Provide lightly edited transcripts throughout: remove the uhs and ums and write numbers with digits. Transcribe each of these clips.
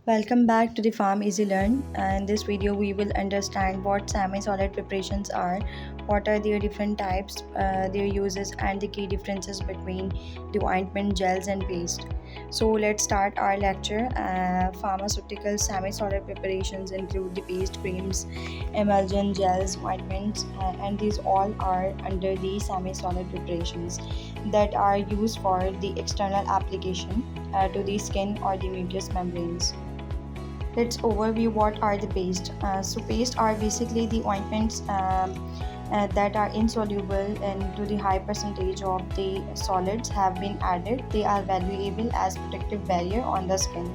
Welcome back to the PharmEasy Learn. In this video, we will understand what semi-solid preparations are, what are their different types, their uses, and the key differences between the ointment, gels, and paste. So let's start our lecture. Pharmaceutical semi-solid preparations include the paste, creams, emulsion, gels, ointments, and these all are under the semi-solid preparations that are used for the external application to the skin or the mucous membranes. Let's overview what are the paste. So paste are basically the ointments that are insoluble and to the high percentage of the solids have been added. They are valuable as protective barrier on the skin.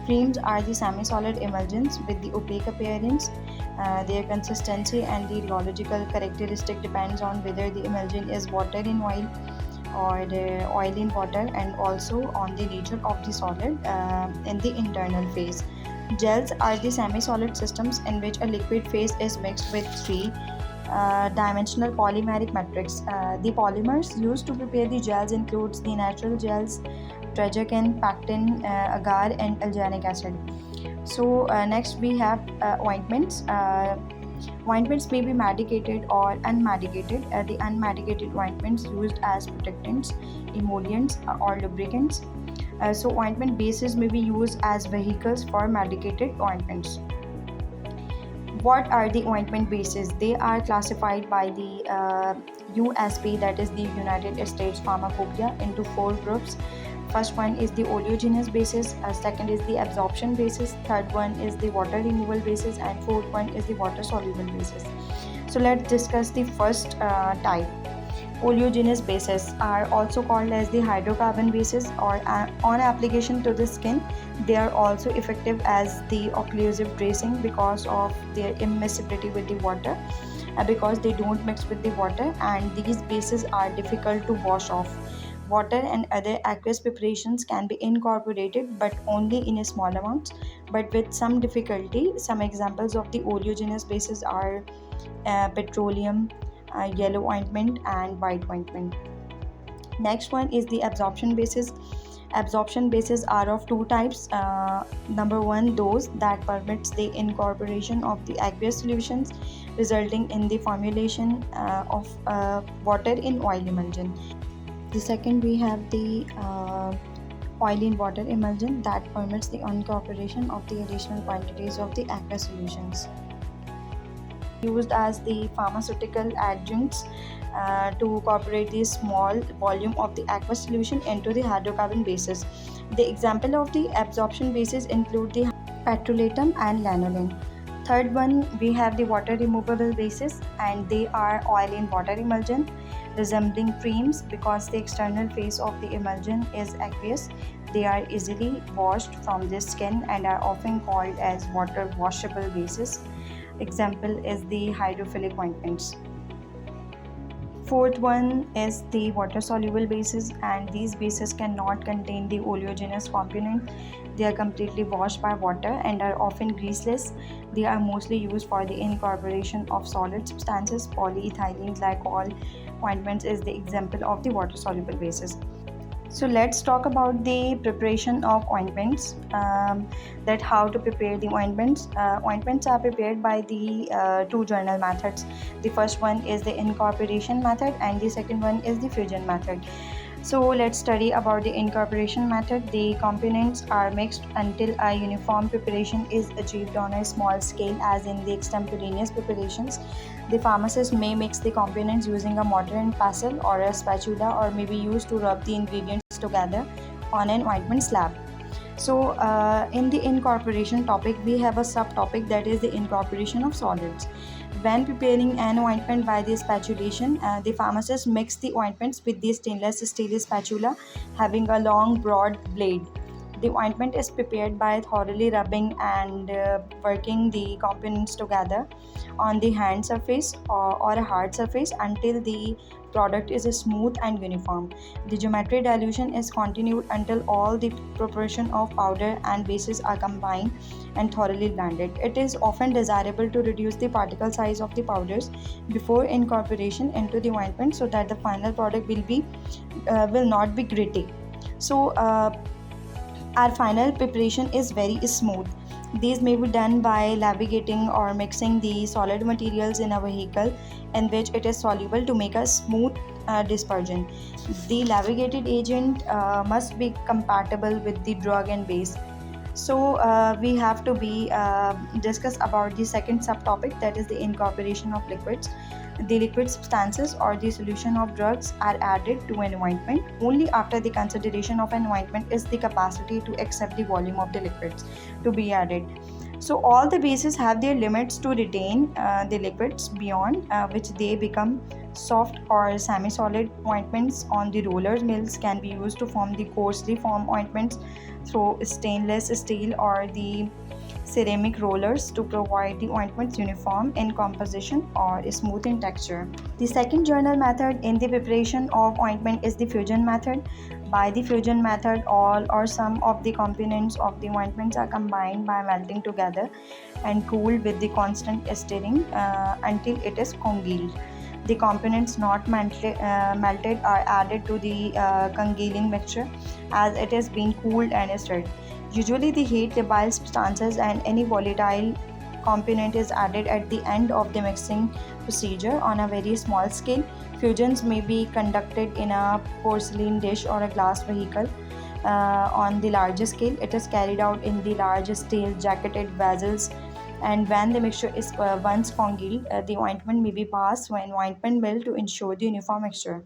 Creams are the semi-solid emulsions with the opaque appearance. Their consistency and the rheological characteristic depends on whether the emulsion is water in oil or the oil in water, and also on the nature of the solid in the internal phase. Gels are the semi-solid systems in which a liquid phase is mixed with three dimensional polymeric matrix. The polymers used to prepare the gels includes the natural gels, trajacan, pectin, agar, and alginic acid. So next we have ointments. Ointments may be medicated or unmedicated. The unmedicated ointments used as protectants, emollients, or lubricants. So ointment bases may be used as vehicles for medicated ointments. What are the ointment bases? They are classified by the USP, that is the United States Pharmacopoeia, into four groups. First one is the oleogenous basis, second is the absorption basis, third one is the water removal basis, and fourth one is the water soluble basis. So let's discuss the first type. Oleogenous bases are also called as the hydrocarbon bases, or on application to the skin they are also effective as the occlusive dressing because of their immiscibility with the water, because they don't mix with the water, and these bases are difficult to wash off. Water and other aqueous preparations can be incorporated, but only in a small amounts, but with some difficulty. Some examples of the oleogenous bases are petroleum, yellow ointment, and white ointment. Next one is the absorption basis. Absorption bases are of two types. Number one, those that permits the incorporation of the aqueous solutions, resulting in the formulation of water in oil emulsion. The second, we have the oil in water emulsion that permits the incorporation of the additional quantities of the aqueous solutions, used as the pharmaceutical adjuncts to incorporate the small volume of the aqueous solution into the hydrocarbon bases. The example of the absorption bases include the petrolatum and lanolin. Third one, we have the water removable bases, and they are oil in water emulsion resembling creams because the external face of the emulsion is aqueous. They are easily washed from the skin and are often called as water washable bases. Example is the hydrophilic ointments. Fourth one is the water soluble bases, and these bases cannot contain the oleogenous component. They are completely washed by water and are often greaseless. They are mostly used for the incorporation of solid substances. Polyethylene glycol ointments is the example of the water soluble bases. So let's talk about the preparation of ointments, that how to prepare the ointments. Ointments are prepared by the two general methods. The first one is the incorporation method and the second one is the fusion method. So let's study about the incorporation method. The components are mixed until a uniform preparation is achieved on a small scale, as in the extemporaneous preparations. The pharmacist may mix the components using a mortar and pestle or a spatula, or may be used to rub the ingredients together on an ointment slab. So in the incorporation topic, we have a subtopic, that is the incorporation of solids. When preparing an ointment by the spatulation, the pharmacist mix the ointments with the stainless steel spatula having a long broad blade. The ointment is prepared by thoroughly rubbing and working the components together on the hand surface or a hard surface until the product is smooth and uniform. The geometry dilution is continued until all the proportion of powder and bases are combined and thoroughly blended. It is often desirable to reduce the particle size of the powders before incorporation into the ointment so that the final product will not be gritty. So Our final preparation is very smooth. These may be done by navigating or mixing the solid materials in a vehicle in which it is soluble to make a smooth dispersion. The navigated agent must be compatible with the drug and base. So we have to be discuss about the second subtopic, that is the incorporation of liquids. The liquid substances or the solution of drugs are added to an ointment only after the consideration of an ointment is the capacity to accept the volume of the liquids to be added. So all the bases have their limits to retain the liquids beyond which they become soft or semi-solid. Ointments on the rollers mills can be used to form the coarsely formed ointments through stainless steel or the ceramic rollers to provide the ointments uniform in composition or smooth in texture. The second journal method in the preparation of ointment is the fusion method. By the fusion method, all or some of the components of the ointments are combined by melting together and cooled with the constant stirring until it is congealed. The components not melted are added to the congealing mixture as it is being cooled and stirred. Usually, the heat, labile substances, and any volatile component is added at the end of the mixing procedure on a very small scale. Fusions may be conducted in a porcelain dish or a glass vehicle. On the larger scale, it is carried out in the large steel jacketed vessels. And when the mixture is once congealed, the ointment may be passed through an ointment mill to ensure the uniform mixture.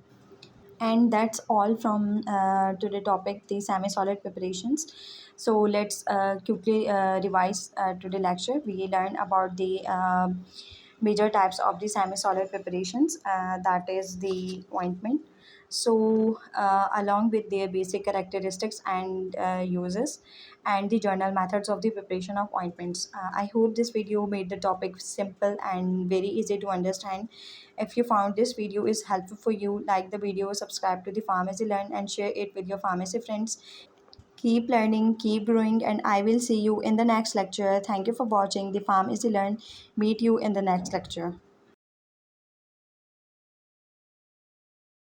And that's all from to the topic, the semi-solid preparations. So let's quickly revise to the lecture. We learn about the major types of the semi-solid preparations, that is the ointment. So along with their basic characteristics and uses, and the journal methods of the preparation of ointments. I hope this video made the topic simple and very easy to understand. If you found this video is helpful for you, like the video, subscribe to the Pharmacy Learn, and share it with your pharmacy friends. Keep learning, keep growing, and I will see you in the next lecture. Thank you for watching the Pharmacy Learn. Meet you in the next lecture.